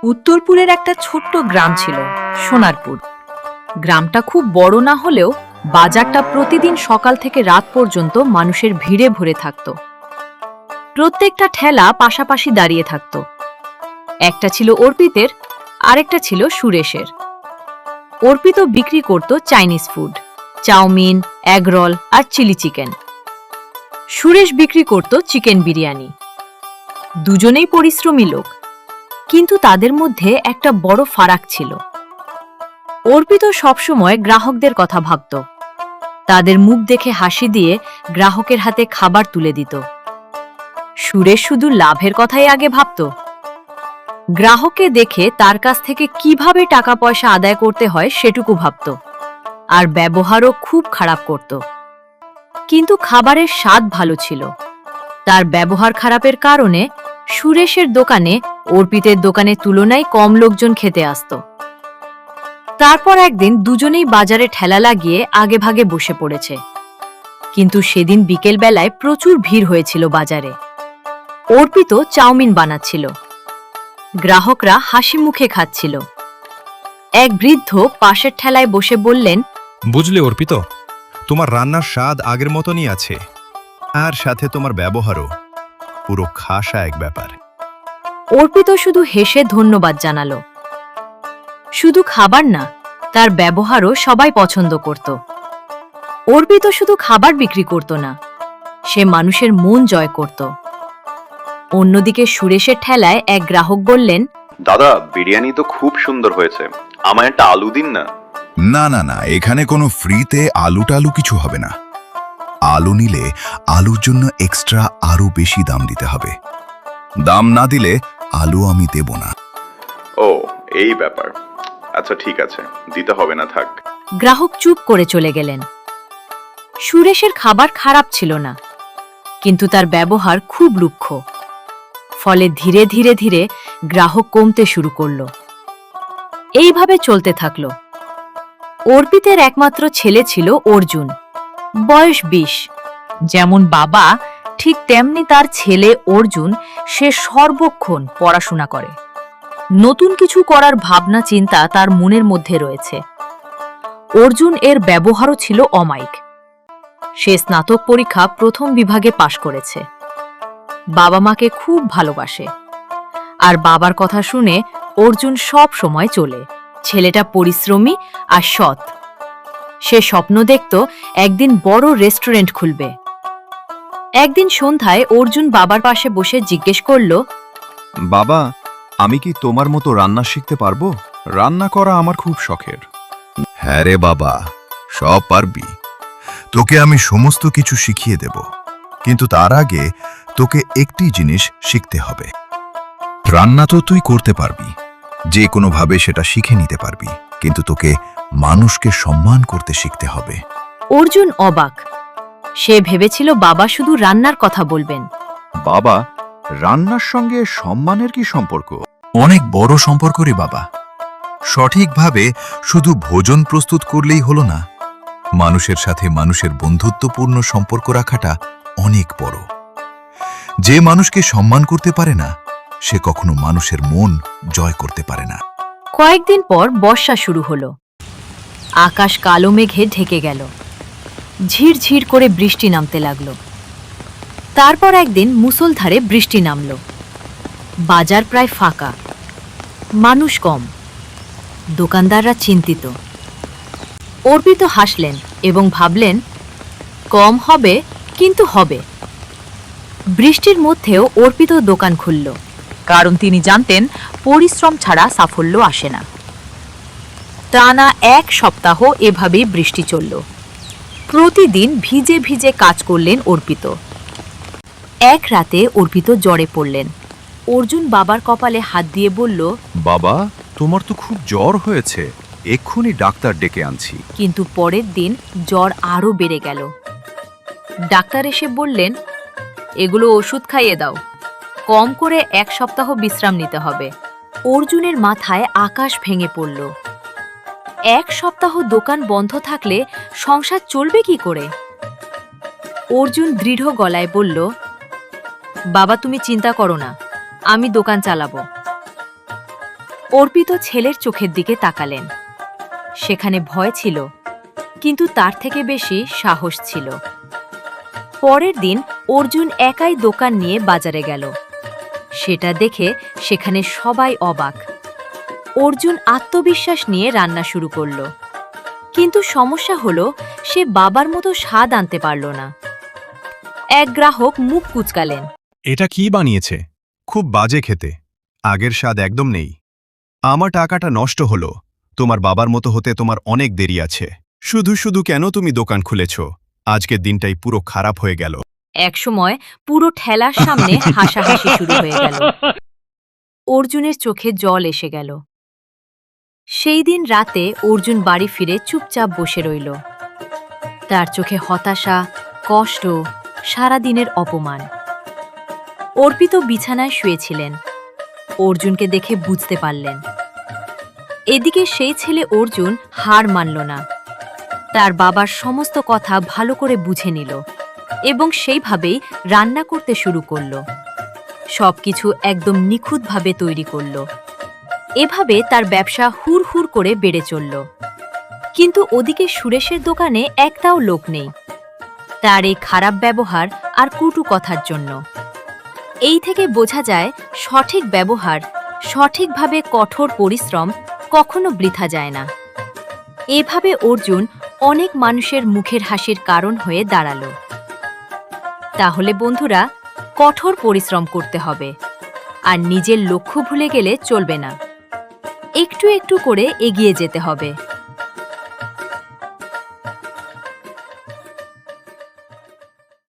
উত্তরপুরের একটা ছোট্ট গ্রাম ছিল সোনারপুর। গ্রামটা খুব বড় না হলেও বাজারটা প্রতিদিন সকাল থেকে রাত পর্যন্ত মানুষের ভিড়ে ভরে থাকত। প্রত্যেকটা ঠেলা পাশাপাশি দাঁড়িয়ে থাকত। একটা ছিল অর্পিতের, আরেকটা ছিল সুরেশের। অর্পিত বিক্রি করত চাইনিজ ফুড, চাউমিন, এগরোল আর চিলি চিকেন। সুরেশ বিক্রি করত চিকেন বিরিয়ানি। দুজনেই পরিশ্রমী লোক, কিন্তু তাদের মধ্যে একটা বড় ফারাক ছিল। অর্পিত সবসময় গ্রাহকদের কথা ভাবত, তাদের মুখ দেখে হাসি দিয়ে গ্রাহকের হাতে খাবার তুলে দিত। সুরেশ শুধু লাভের কথাই আগে ভাবত, গ্রাহককে দেখে তার কাছ থেকে কিভাবে টাকা পয়সা আদায় করতে হয় সেটুকু ভাবত, আর ব্যবহারও খুব খারাপ করত। কিন্তু খাবারের স্বাদ ভালো ছিল। তার ব্যবহার খারাপের কারণে সুরেশের দোকানে অর্পিতের দোকানের তুলনায় কম লোকজন খেতে আসত। তারপর একদিন দুজনেই বাজারে ঠেলা লাগিয়ে আগেভাগে বসে পড়েছে। কিন্তু সেদিন বিকেল বেলায় প্রচুর ভিড় হয়েছিল বাজারে। অর্পিত চাউমিন বানাচ্ছিল, গ্রাহকরা হাসি মুখে খাচ্ছিল। এক বৃদ্ধ পাশের ঠেলায় বসে বললেন, বুঝলে অর্পিত, তোমার রান্নার স্বাদ আগের মতনই আছে, আর সাথে তোমার ব্যবহারও পুরো খাসা এক ব্যাপার। অর্পিত শুধু হেসে ধন্যবাদ জানালো। শুধু খাবার না, তার ব্যবহারও সবাই পছন্দ করত। অর্পিত শুধু খাবার বিক্রি করত না, সে মানুষের মন জয় করত। অন্যদিকে সুরেশের ঠেলায় এক গ্রাহক বললেন, দাদা, বিরিয়ানি তো খুব সুন্দর হয়েছে, আমায় একটা আলু দিন না। না না না, এখানে কোনো ফ্রিতে আলু টালু কিছু হবে না। আলু নিলে আলুর জন্য এক্সট্রা আরো বেশি দাম দিতে হবে। দাম না দিলে আলু আমি দেব না। ও, এই ব্যাপার। আচ্ছা ঠিক আছে, দিতে হবে না, থাক। গ্রাহক চুপ করে চলে গেলেন। সুরেশের খাবার খারাপ ছিল না, কিন্তু তার ব্যবহার খুব রুক্ষ। ফলে ধীরে ধীরে ধীরে গ্রাহক কমতে শুরু করল। এইভাবে চলতে থাকল। অর্পিতের একমাত্র ছেলে ছিল অর্জুন, বয়স 20। যেমন বাবা, ঠিক তেমনি তার ছেলে অর্জুন, সে সর্বক্ষণ পড়াশোনা করে। নতুন কিছু করার ভাবনা চিন্তা তার মনের মধ্যে রয়েছে। অর্জুন এর ব্যবহারও ছিল অমায়িক। সে স্নাতক পরীক্ষা প্রথম বিভাগে পাশ করেছে। বাবা মাকে খুব ভালোবাসে, আর বাবার কথা শুনে অর্জুন সব সময় চলে। ছেলেটা পরিশ্রমী আর সৎ। সে স্বপ্ন দেখত একদিন বড় রেস্টুরেন্ট খুলবে। একদিন সন্ধ্যায় অর্জুন বাবার পাশে বসে জিজ্ঞেস করল, বাবা, আমি কি তোমার মতো রান্না শিখতে পারবো? রান্না করা আমার খুব শখের। হ্যাঁ রে বাবা, সব পারবি। তোকে আমি সমস্ত কিছু শিখিয়ে দেব, কিন্তু তার আগে তোকে একটি জিনিস শিখতে হবে। রান্না তো তুই করতে পারবি, যে কোনোভাবে সেটা শিখে নিতে পারবি, কিন্তু তোকে মানুষকে সম্মান করতে শিখতে হবে। অর্জুন অবাক। সে ভেবেছিল বাবা শুধু রান্নার কথা বলবেন। বাবা, রান্নার সঙ্গে সম্মানের কি সম্পর্ক? অনেক বড় সম্পর্ক রে বাবা। সঠিকভাবে শুধু ভোজন প্রস্তুত করলেই হলো না, মানুষের সাথে মানুষের বন্ধুত্বপূর্ণ সম্পর্ক রাখাটা অনেক বড়। যে মানুষকে সম্মান করতে পারে না, সে কখনো মানুষের মন জয় করতে পারে না। কয়েকদিন পর বর্ষা শুরু হলো। আকাশ কালো মেঘে ঢেকে গেল। ঝিরঝির করে বৃষ্টি নামতে লাগলো। তারপর একদিন মুষলধারে বৃষ্টি নামল। বাজার প্রায় ফাঁকা, মানুষ কম, দোকানদাররা চিন্তিত। অর্পিত হাসলেন এবং ভাবলেন, কম হবে কিন্তু হবে। বৃষ্টির মধ্যেও অর্পিত দোকান খুলল, কারণ তিনি জানতেন পরিশ্রম ছাড়া সাফল্য আসে না। টানা 1 সপ্তাহ এভাবেই বৃষ্টি চলল। প্রতিদিন ভিজে ভিজে কাজ করলেন অর্পিত। এক রাতে অর্পিত জ্বরে পড়লেন। অর্জুন বাবার কপালে হাত দিয়ে বলল, বাবা, তোমার তো খুব জ্বর হয়েছে, এক্ষুনি ডাক্তার ডেকে আনছি। কিন্তু পরের দিন জ্বর আরও বেড়ে গেল। ডাক্তার এসে বললেন, এগুলো ওষুধ খাইয়ে দাও, কম করে 1 সপ্তাহ বিশ্রাম নিতে হবে। অর্জুনের মাথায় আকাশ ভেঙে পড়ল। 1 সপ্তাহ দোকান বন্ধ থাকলে সংসার চলবে কি করে? অর্জুন দৃঢ় গলায় বলল, বাবা তুমি চিন্তা করো না, আমি দোকান চালাবো। অর্পিত ছেলের চোখের দিকে তাকালেন। সেখানে ভয় ছিল, কিন্তু তার থেকে বেশি সাহস ছিল। পরের দিন অর্জুন একাই দোকান নিয়ে বাজারে গেল। সেটা দেখে সেখানে সবাই অবাক। অর্জুন আত্মবিশ্বাস নিয়ে রান্না শুরু করল, কিন্তু সমস্যা হলো সে বাবার মতো স্বাদ আনতে পারল না। এক গ্রাহক মুখ কুঁচকালেন। এটা কি বানিয়েছে? খুব বাজে খেতে, আগের স্বাদ একদম নেই। আমার টাকাটা নষ্ট হলো। তোমার বাবার মতো হতে তোমার অনেক দেরি আছে। শুধু শুধু কেন তুমি দোকান খুলেছ? আজকের দিনটাই পুরো খারাপ হয়ে গেল। একসময় পুরো ঠেলার সামনে হাসাহাসি শুরু হয়ে গেল। অর্জুনের চোখে জল এসে গেল। সেই দিন রাতে অর্জুন বাড়ি ফিরে চুপচাপ বসে রইল। তার চোখে হতাশা, কষ্ট, সারাদিনের অপমান। অর্পিত বিছানায় শুয়েছিলেন। অর্জুনকে দেখে বুঝতে পারলেন। এদিকে সেই ছেলে অর্জুন হার মানল না। তার বাবার সমস্ত কথা ভালো করে বুঝে নিল এবং সেইভাবেই রান্না করতে শুরু করল। সবকিছু একদম নিখুঁতভাবে তৈরি করল। এভাবে তার ব্যবসা হুড় হুড় করে বেড়ে চলল। কিন্তু ওদিকে সুরেশের দোকানে একটাও লোক নেই, তার এই খারাপ ব্যবহার আর কটু কথার জন্য। এই থেকে বোঝা যায় সঠিক ব্যবহার, সঠিকভাবে কঠোর পরিশ্রম কখনো বৃথা যায় না। এভাবে অর্জুন অনেক মানুষের মুখের হাসির কারণ হয়ে দাঁড়ালো। তাহলে বন্ধুরা, কঠোর পরিশ্রম করতে হবে, আর নিজের লক্ষ্য ভুলে গেলে চলবে না। একটু একটু করে এগিয়ে যেতে হবে।